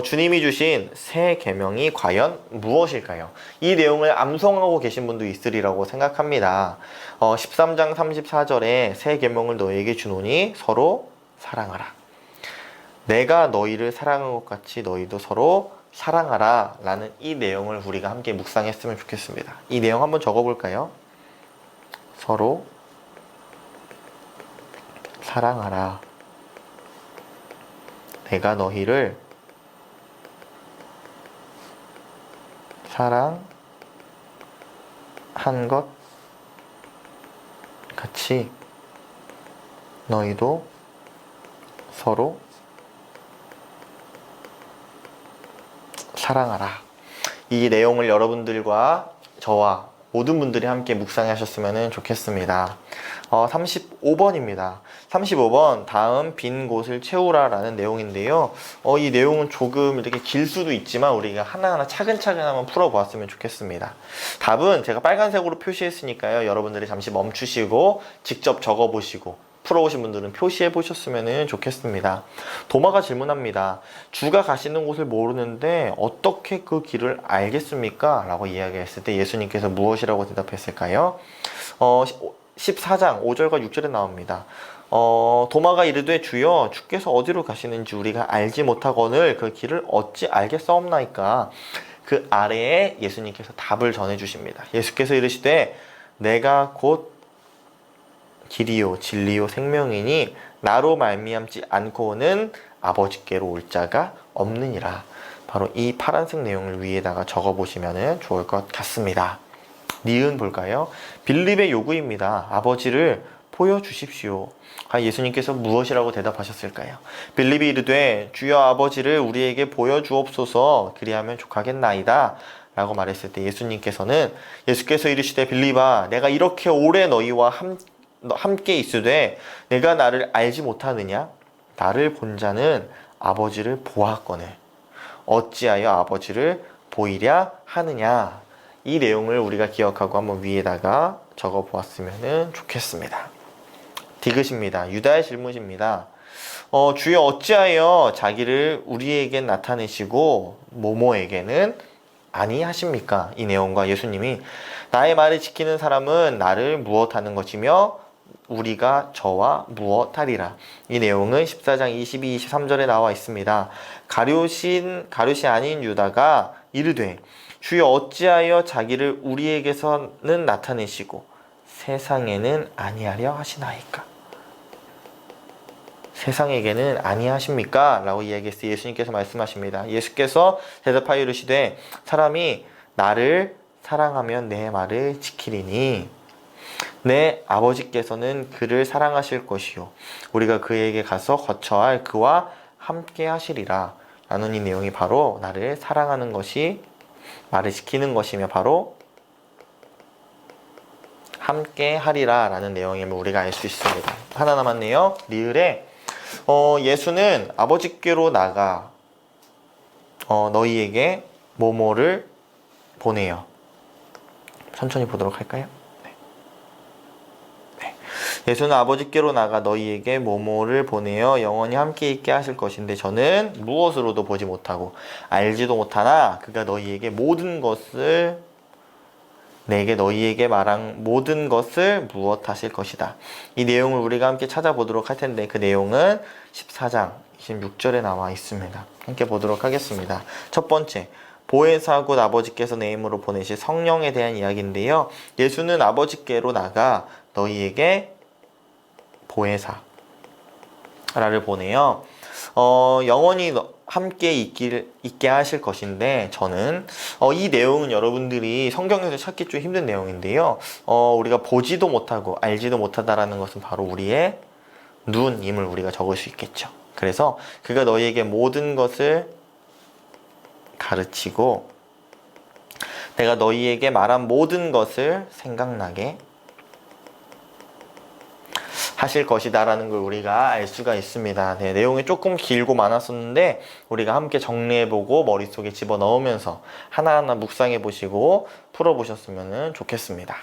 주님이 주신 새 계명이 과연 무엇일까요? 이 내용을 암송하고 계신 분도 있으리라고 생각합니다. 13장 34절에 새 계명을 너희에게 주노니 서로 사랑하라. 내가 너희를 사랑한 것 같이 너희도 서로 사랑하라 라는 이 내용을 우리가 함께 묵상했으면 좋겠습니다. 이 내용 한번 적어볼까요? 서로 사랑하라. 내가 너희를 사랑한 것 같이 너희도 서로 사랑하라. 이 내용을 여러분들과 저와 모든 분들이 함께 묵상하셨으면 좋겠습니다. 35번입니다. 35번 다음 빈 곳을 채우라 라는 내용인데요. 이 내용은 조금 이렇게 길 수도 있지만 우리가 하나하나 차근차근 한번 풀어보았으면 좋겠습니다. 답은 제가 빨간색으로 표시했으니까요. 여러분들이 잠시 멈추시고 직접 적어보시고 풀어오신 분들은 표시해 보셨으면 좋겠습니다. 도마가 질문합니다. 주가 가시는 곳을 모르는데 어떻게 그 길을 알겠습니까? 라고 이야기했을 때 예수님께서 무엇이라고 대답했을까요? 14장 5절과 6절에 나옵니다. 도마가 이르되 주여 주께서 어디로 가시는지 우리가 알지 못하거늘 그 길을 어찌 알겠사옵나이까. 그 아래에 예수님께서 답을 전해 주십니다. 예수께서 이르시되 내가 곧 길이요 진리요 생명이니 나로 말미암지 않고는 아버지께로 올 자가 없느니라. 바로 이 파란색 내용을 위에다가 적어보시면 좋을 것 같습니다. 니은 볼까요? 빌립의 요구입니다. 아버지를 보여주십시오. 예수님께서 무엇이라고 대답하셨을까요? 빌립이 이르되 주여 아버지를 우리에게 보여주옵소서 그리하면 족하겠나이다 라고 말했을 때 예수께서 이르시되 빌립아 내가 이렇게 오래 너희와 함께 있으되 내가 나를 알지 못하느냐? 나를 본 자는 아버지를 보았거늘 어찌하여 아버지를 보이랴 하느냐? 이 내용을 우리가 기억하고 한번 위에다가 적어 보았으면 좋겠습니다. 디귿입니다. 유다의 질문입니다. 주여 어찌하여 자기를 우리에게 나타내시고 모모에게는 아니하십니까? 이 내용과 예수님이 나의 말을 지키는 사람은 나를 무엇하는 것이며 우리가 저와 무엇하리라. 이 내용은 14장 22, 23절에 나와 있습니다. 가룟이 아닌 유다가 이르되 주여 어찌하여 자기를 우리에게서는 나타내시고 세상에는 아니하려 하시나이까. 세상에게는 아니하십니까? 라고 이야기했을 때 예수님께서 말씀하십니다. 예수께서 대답하여 이르시되 사람이 나를 사랑하면 내 말을 지키리니 내 아버지께서는 그를 사랑하실 것이요 우리가 그에게 가서 거처 할 그와 함께 하시리라 라는 이 내용이 바로 나를 사랑하는 것이 말을 지키는 것이며 바로 함께 하리라 라는 내용임을 우리가 알 수 있습니다. 하나 남았네요. 리을에 예수는 아버지께로 나가 너희에게 뭐뭐를 보내요. 천천히 보도록 할까요? 네. 예수는 아버지께로 나가 너희에게 뭐뭐를 보내어 영원히 함께 있게 하실 것인데 저는 무엇으로도 보지 못하고 알지도 못하나 그가 너희에게 모든 것을 내게 너희에게 말한 모든 것을 무엇하실 것이다. 이 내용을 우리가 함께 찾아보도록 할 텐데 그 내용은 14장 26절에 나와 있습니다. 함께 보도록 하겠습니다. 첫 번째, 보혜사 곧 아버지께서 내 힘으로 보내실 성령에 대한 이야기인데요. 예수는 아버지께로 나가 너희에게 보혜사를 보내요. 영원히 함께 있게 하실 것인데 저는 이 내용은 여러분들이 성경에서 찾기 좀 힘든 내용인데요. 우리가 보지도 못하고 알지도 못하다라는 것은 바로 우리의 눈임을 우리가 적을 수 있겠죠. 그래서 그가 너희에게 모든 것을 가르치고 내가 너희에게 말한 모든 것을 생각나게 하실 것이다 라는 걸 우리가 알 수가 있습니다. 네, 내용이 조금 길고 많았었는데 우리가 함께 정리해보고 머릿속에 집어넣으면서 하나하나 묵상해보시고 풀어보셨으면 좋겠습니다.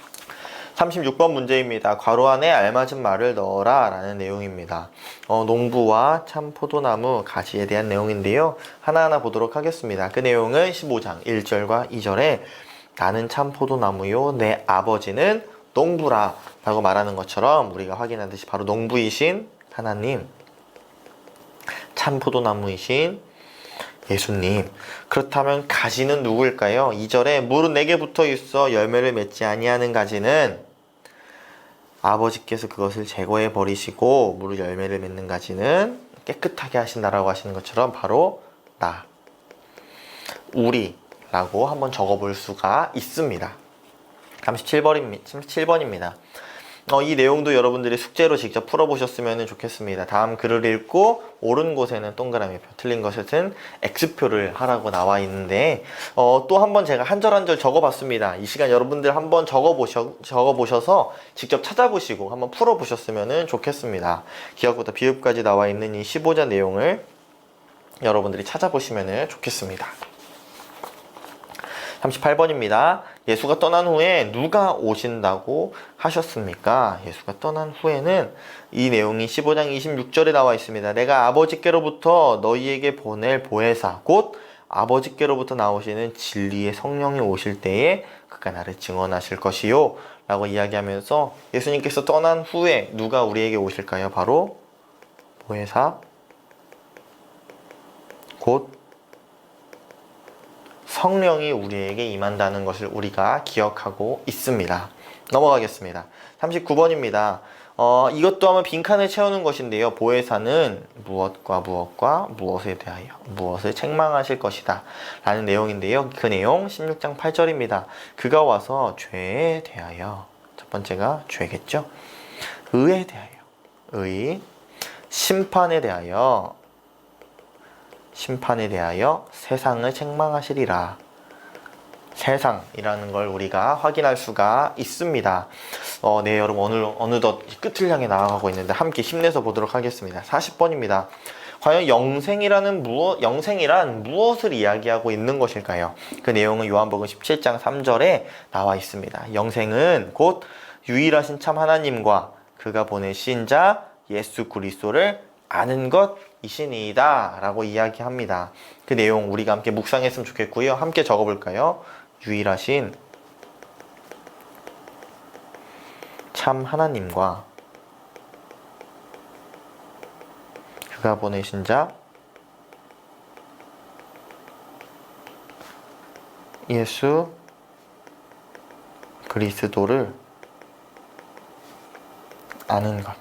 36번 문제입니다. 괄호 안에 알맞은 말을 넣어라 라는 내용입니다. 농부와 참 포도나무 가지에 대한 내용인데요. 하나하나 보도록 하겠습니다. 그 내용은 15장 1절과 2절에 나는 참 포도나무요 내 아버지는 농부라 라고 말하는 것처럼 우리가 확인하듯이 바로 농부이신 하나님, 참 포도나무이신 예수님. 그렇다면 가지는 누구일까요? 2절에 물은 내게 붙어 있어 열매를 맺지 아니하는 가지는 아버지께서 그것을 제거해 버리시고 물을 열매를 맺는 가지는 깨끗하게 하신다라고 하시는 것처럼 바로 나, 우리라고 한번 적어볼 수가 있습니다. 37번입니다. 이 내용도 여러분들이 숙제로 직접 풀어보셨으면 좋겠습니다. 다음 글을 읽고 옳은 곳에는 동그라미표, 틀린 것에는 X표를 하라고 나와 있는데 또 한번 제가 한 절 한 절 적어봤습니다. 이 시간 여러분들 한번 적어보셔서 직접 찾아보시고 한번 풀어보셨으면 좋겠습니다. 기억부터 비읍까지 나와 있는 이 15자 내용을 여러분들이 찾아보시면 좋겠습니다. 38번입니다. 예수가 떠난 후에 누가 오신다고 하셨습니까? 예수가 떠난 후에는 이 내용이 15장 26절에 나와 있습니다. 내가 아버지께로부터 너희에게 보낼 보혜사 곧 아버지께로부터 나오시는 진리의 성령이 오실 때에 그가 나를 증언하실 것이요 라고 이야기하면서 예수님께서 떠난 후에 누가 우리에게 오실까요? 바로 보혜사 곧 성령이 우리에게 임한다는 것을 우리가 기억하고 있습니다. 넘어가겠습니다. 39번입니다. 이것도 한번 빈칸을 채우는 것인데요. 보혜사는 무엇과 무엇에 대하여 무엇을 책망하실 것이다 라는 내용인데요. 그 내용 16장 8절입니다. 그가 와서 죄에 대하여, 첫 번째가 죄겠죠. 의에 대하여, 의, 심판에 대하여 세상을 책망하시리라. 세상이라는 걸 우리가 확인할 수가 있습니다. 네, 여러분 어느덧 끝을 향해 나아가고 있는데 함께 힘내서 보도록 하겠습니다. 40번입니다. 과연 영생이란 무엇을 이야기하고 있는 것일까요? 그 내용은 요한복음 17장 3절에 나와 있습니다. 영생은 곧 유일하신 참 하나님과 그가 보내신 자 예수 그리스도를 아는 것이시니이다 라고 이야기합니다. 그 내용 우리가 함께 묵상했으면 좋겠고요. 함께 적어볼까요? 유일하신 참 하나님과 그가 보내신 자 예수 그리스도를 아는 것.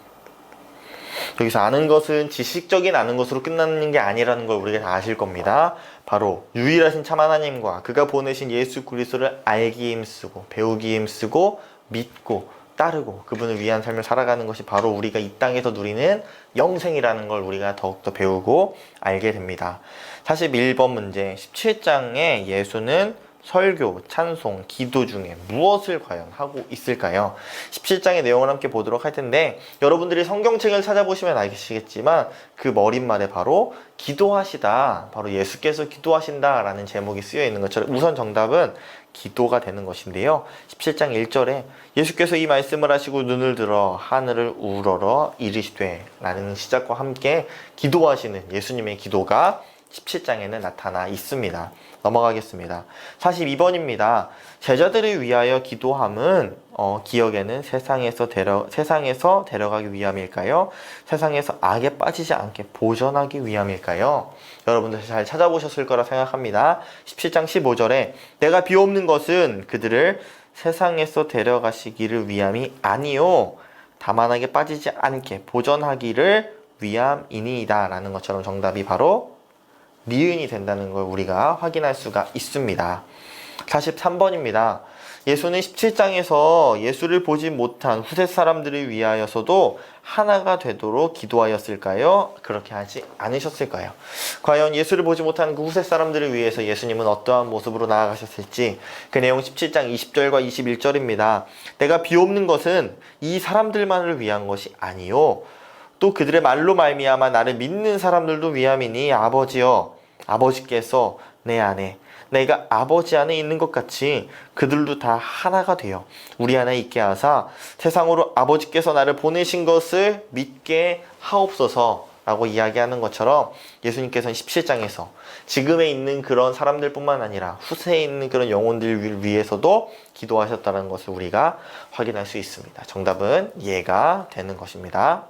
여기서 아는 것은 지식적인 아는 것으로 끝나는 게 아니라는 걸 우리가 다 아실 겁니다. 바로 유일하신 참 하나님과 그가 보내신 예수 그리스도를 알기 힘쓰고 배우기 힘쓰고 믿고 따르고 그분을 위한 삶을 살아가는 것이 바로 우리가 이 땅에서 누리는 영생이라는 걸 우리가 더욱더 배우고 알게 됩니다. 41번 문제, 17장에 예수는 설교, 찬송, 기도 중에 무엇을 과연 하고 있을까요? 17장의 내용을 함께 보도록 할 텐데 여러분들이 성경책을 찾아보시면 아시겠지만 그 머릿말에 바로 기도하시다, 바로 예수께서 기도하신다 라는 제목이 쓰여 있는 것처럼 우선 정답은 기도가 되는 것인데요. 17장 1절에 예수께서 이 말씀을 하시고 눈을 들어 하늘을 우러러 이르시되 라는 시작과 함께 기도하시는 예수님의 기도가 17장에는 나타나 있습니다. 넘어가겠습니다. 42번입니다. 제자들을 위하여 기도함은 기억에는 세상에서 데려가기 위함일까요? 세상에서 악에 빠지지 않게 보전하기 위함일까요? 여러분들 잘 찾아보셨을 거라 생각합니다. 17장 15절에 내가 비옵는 것은 그들을 세상에서 데려가시기를 위함이 아니요 다만 악에 빠지지 않게 보전하기를 위함이니이다 라는 것처럼 정답이 바로 니은이 된다는 걸 우리가 확인할 수가 있습니다. 43번입니다. 예수는 17장에서 예수를 보지 못한 후세 사람들을 위하여서도 하나가 되도록 기도하였을까요? 그렇게 하지 않으셨을까요? 과연 예수를 보지 못한 그 후세 사람들을 위해서 예수님은 어떠한 모습으로 나아가셨을지 그 내용 17장 20절과 21절입니다. 내가 비옵는 것은 이 사람들만을 위한 것이 아니요 또 그들의 말로 말미암아 나를 믿는 사람들도 위함이니 아버지여 아버지께서 내 안에 내가 아버지 안에 있는 것 같이 그들도 다 하나가 되어 우리 안에 있게 하사 세상으로 아버지께서 나를 보내신 것을 믿게 하옵소서 라고 이야기하는 것처럼 예수님께서는 17장에서 지금에 있는 그런 사람들 뿐만 아니라 후세에 있는 그런 영혼들 위해서도 기도하셨다는 것을 우리가 확인할 수 있습니다. 정답은 예가 되는 것입니다.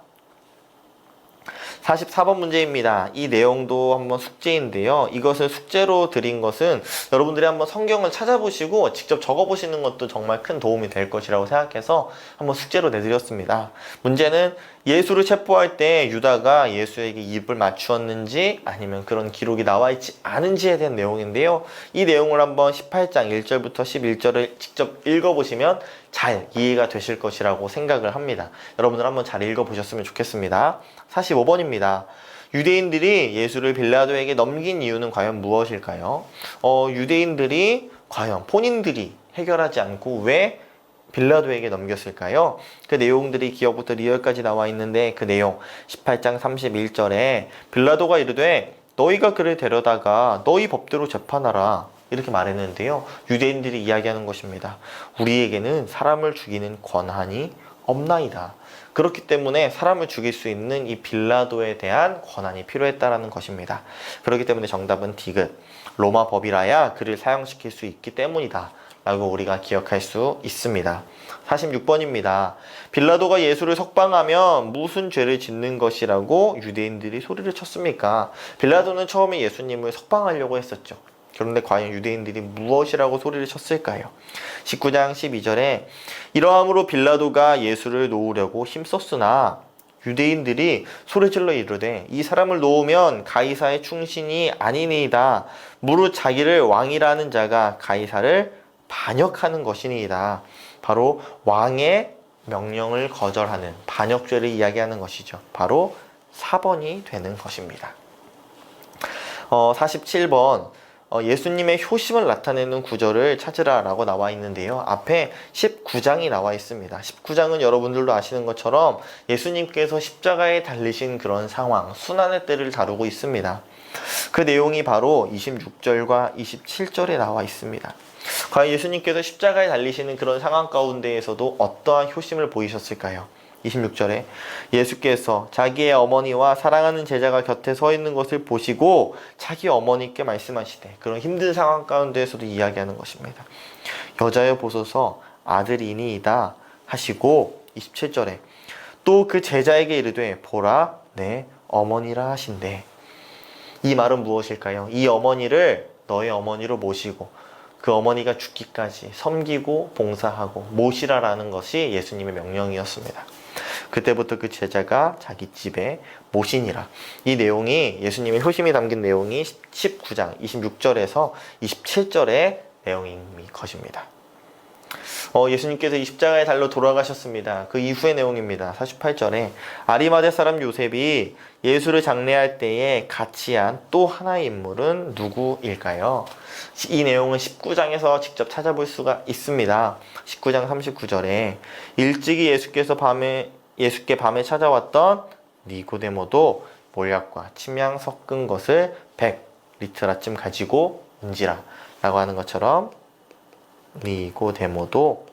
44번 문제입니다. 이 내용도 한번 숙제인데요. 이것을 숙제로 드린 것은 여러분들이 한번 성경을 찾아보시고 직접 적어보시는 것도 정말 큰 도움이 될 것이라고 생각해서 한번 숙제로 내드렸습니다. 문제는 예수를 체포할 때 유다가 예수에게 입을 맞추었는지 아니면 그런 기록이 나와 있지 않은지에 대한 내용인데요. 이 내용을 한번 18장 1절부터 11절을 직접 읽어보시면 잘 이해가 되실 것이라고 생각을 합니다. 여러분들 한번 잘 읽어보셨으면 좋겠습니다. 45번입니다. 유대인들이 예수를 빌라도에게 넘긴 이유는 과연 무엇일까요? 유대인들이 과연 본인들이 해결하지 않고 왜 빌라도에게 넘겼을까요? 그 내용들이 기억부터 리얼까지 나와 있는데 그 내용 18장 31절에 빌라도가 이르되 너희가 그를 데려다가 너희 법대로 재판하라 이렇게 말했는데요. 유대인들이 이야기하는 것입니다. 우리에게는 사람을 죽이는 권한이 없나이다. 그렇기 때문에 사람을 죽일 수 있는 이 빌라도에 대한 권한이 필요했다라는 것입니다. 그렇기 때문에 정답은 디귿 로마 법이라야 그를 사형시킬 수 있기 때문이다 라고 우리가 기억할 수 있습니다. 46번입니다. 빌라도가 예수를 석방하면 무슨 죄를 짓는 것이라고 유대인들이 소리를 쳤습니까? 빌라도는 처음에 예수님을 석방하려고 했었죠. 그런데 과연 유대인들이 무엇이라고 소리를 쳤을까요? 19장 12절에 이러함으로 빌라도가 예수를 놓으려고 힘썼으나 유대인들이 소리질러 이르되 이 사람을 놓으면 가이사의 충신이 아니니이다. 무릇 자기를 왕이라는 자가 가이사를 반역하는 것이니이다. 바로 왕의 명령을 거절하는 반역죄를 이야기하는 것이죠. 바로 4번이 되는 것입니다. 47번 예수님의 효심을 나타내는 구절을 찾으라 라고 나와 있는데요. 앞에 19장이 나와 있습니다. 19장은 여러분들도 아시는 것처럼 예수님께서 십자가에 달리신 그런 상황, 순환의 때를 다루고 있습니다. 그 내용이 바로 26절과 27절에 나와 있습니다. 과연 예수님께서 십자가에 달리시는 그런 상황 가운데에서도 어떠한 효심을 보이셨을까요? 26절에 예수께서 자기의 어머니와 사랑하는 제자가 곁에 서 있는 것을 보시고 자기 어머니께 말씀하시되 그런 힘든 상황 가운데에서도 이야기하는 것입니다. 여자여 보소서 아들이니이다 하시고 27절에 또 그 제자에게 이르되 보라 내 어머니라 하신대. 이 말은 무엇일까요? 이 어머니를 너의 어머니로 모시고 그 어머니가 죽기까지 섬기고 봉사하고 모시라라는 것이 예수님의 명령이었습니다. 그때부터 그 제자가 자기 집에 모시니라. 이 내용이 예수님의 효심이 담긴 내용이 19장 26절에서 27절의 내용인 것입니다. 예수님께서 이 십자가의 달로 돌아가셨습니다. 그 이후의 내용입니다. 48절에 아리마대 사람 요셉이 예수를 장례할 때에 같이 한 또 하나의 인물은 누구일까요? 이 내용은 19장에서 직접 찾아볼 수가 있습니다. 19장 39절에 일찍이 예수께 밤에 찾아왔던 니고데모도 몰약과 침향 섞은 것을 100리터라쯤 가지고 온지라 라고 하는 것처럼 니고데모도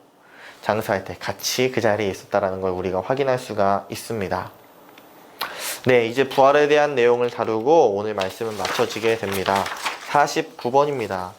장사할 때 같이 그 자리에 있었다라는 걸 우리가 확인할 수가 있습니다. 네, 이제 부활에 대한 내용을 다루고 오늘 말씀은 마쳐지게 됩니다. 49번입니다.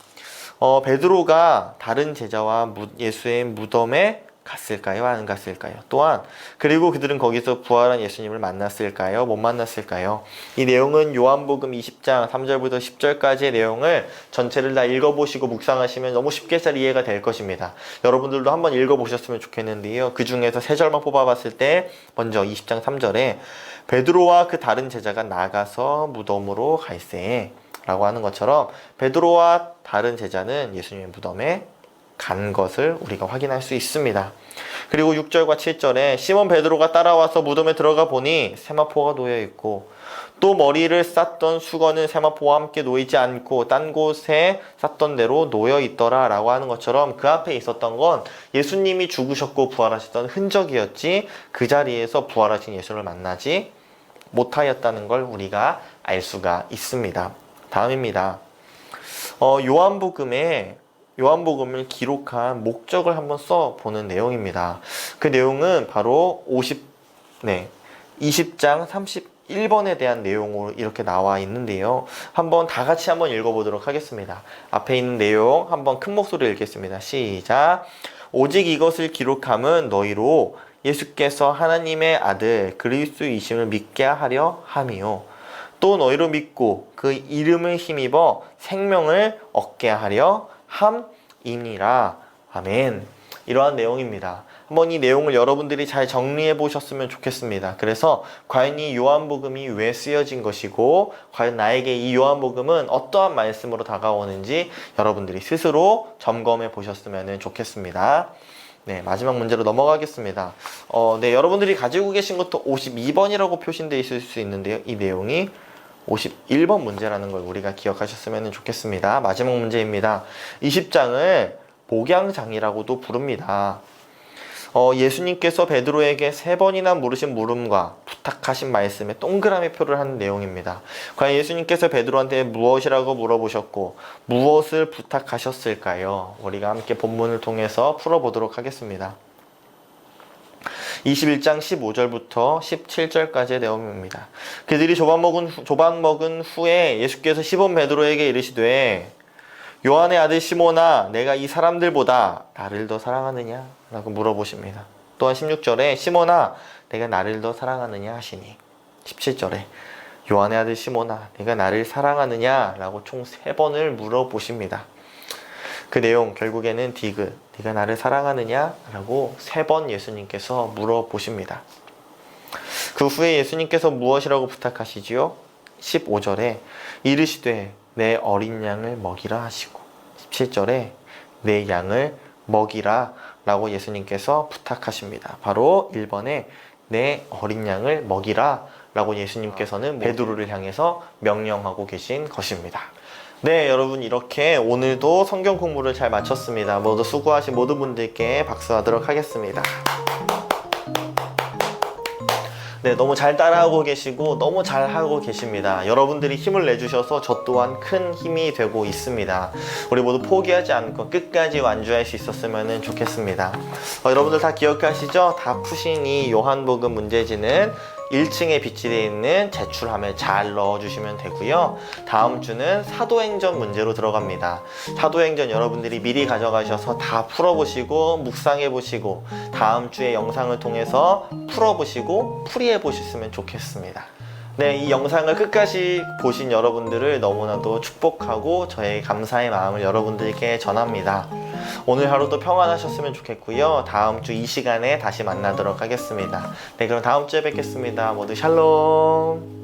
베드로가 다른 제자와 예수의 무덤에 갔을까요? 안 갔을까요? 또한 그리고 그들은 거기서 부활한 예수님을 만났을까요? 못 만났을까요? 이 내용은 요한복음 20장 3절부터 10절까지의 내용을 전체를 다 읽어보시고 묵상하시면 너무 쉽게 잘 이해가 될 것입니다. 여러분들도 한번 읽어보셨으면 좋겠는데요. 그 중에서 3절만 뽑아봤을 때 먼저 20장 3절에 베드로와 그 다른 제자가 나가서 무덤으로 갈새 라고 하는 것처럼 베드로와 다른 제자는 예수님의 무덤에 간 것을 우리가 확인할 수 있습니다. 그리고 6절과 7절에 시몬 베드로가 따라와서 무덤에 들어가 보니 세마포가 놓여 있고 또 머리를 쌌던 수건은 세마포와 함께 놓이지 않고 딴 곳에 쌌던 대로 놓여 있더라 라고 하는 것처럼 그 앞에 있었던 건 예수님이 죽으셨고 부활하셨던 흔적이었지 그 자리에서 부활하신 예수를 만나지 못하였다는 걸 우리가 알 수가 있습니다. 다음입니다. 요한복음을 기록한 목적을 한번 써보는 내용입니다. 그 내용은 바로 20장 31번에 대한 내용으로 이렇게 나와 있는데요. 다 같이 한번 읽어보도록 하겠습니다. 앞에 있는 내용 한번 큰 목소리로 읽겠습니다. 시작. 오직 이것을 기록함은 너희로 예수께서 하나님의 아들 그리스도이심을 믿게 하려 함이요. 또 너희로 믿고 그 이름을 힘입어 생명을 얻게 하려 함이니라. 아멘. 이러한 내용입니다. 한번 이 내용을 여러분들이 잘 정리해 보셨으면 좋겠습니다. 그래서 과연 이 요한복음이 왜 쓰여진 것이고 과연 나에게 이 요한복음은 어떠한 말씀으로 다가오는지 여러분들이 스스로 점검해 보셨으면 좋겠습니다. 네, 마지막 문제로 넘어가겠습니다. 여러분들이 가지고 계신 것도 52번이라고 표시되어 있을 수 있는데요. 이 내용이 51번 문제라는 걸 우리가 기억하셨으면 좋겠습니다. 마지막 문제입니다. 20장을 목양장이라고도 부릅니다. 예수님께서 베드로에게 3번이나 물으신 물음과 부탁하신 말씀에 동그라미 표를 하는 내용입니다. 과연 예수님께서 베드로한테 무엇이라고 물어보셨고 무엇을 부탁하셨을까요? 우리가 함께 본문을 통해서 풀어보도록 하겠습니다. 21장 15절부터 17절까지의 내용입니다. 그들이 조반 먹은 후에 예수께서 시몬 베드로에게 이르시되 요한의 아들 시몬아 내가 이 사람들보다 나를 더 사랑하느냐? 라고 물어보십니다. 또한 16절에 시몬아 내가 나를 더 사랑하느냐 하시니 17절에 요한의 아들 시몬아 내가 나를 사랑하느냐? 라고 총 3번을 물어보십니다. 그 내용 결국에는 디귿 네가 나를 사랑하느냐? 라고 3번 예수님께서 물어보십니다. 그 후에 예수님께서 무엇이라고 부탁하시지요? 15절에 이르시되 내 어린 양을 먹이라 하시고 17절에 내 양을 먹이라 라고 예수님께서 부탁하십니다. 바로 1번에 내 어린 양을 먹이라 라고 예수님께서는 베드로를 향해서 명령하고 계신 것입니다. 네, 여러분 이렇게 오늘도 성경 공부를 잘 마쳤습니다. 모두 수고하신 모든 분들께 박수하도록 하겠습니다. 네, 너무 잘 따라하고 계시고 너무 잘 하고 계십니다. 여러분들이 힘을 내주셔서 저 또한 큰 힘이 되고 있습니다. 우리 모두 포기하지 않고 끝까지 완주할 수 있었으면 좋겠습니다. 여러분들 다 기억하시죠? 다 푸신 이 요한복음 문제지는 1층에 비치되어 있는 제출함에 잘 넣어주시면 되고요. 다음 주는 사도행전 문제로 들어갑니다. 사도행전 여러분들이 미리 가져가셔서 다 풀어보시고 묵상해보시고 다음 주에 영상을 통해서 풀어보시고 풀이해보셨으면 좋겠습니다. 네, 이 영상을 끝까지 보신 여러분들을 너무나도 축복하고 저의 감사의 마음을 여러분들께 전합니다. 오늘 하루도 평안하셨으면 좋겠고요. 다음 주 이 시간에 다시 만나도록 하겠습니다. 네, 그럼 다음 주에 뵙겠습니다. 모두 샬롬.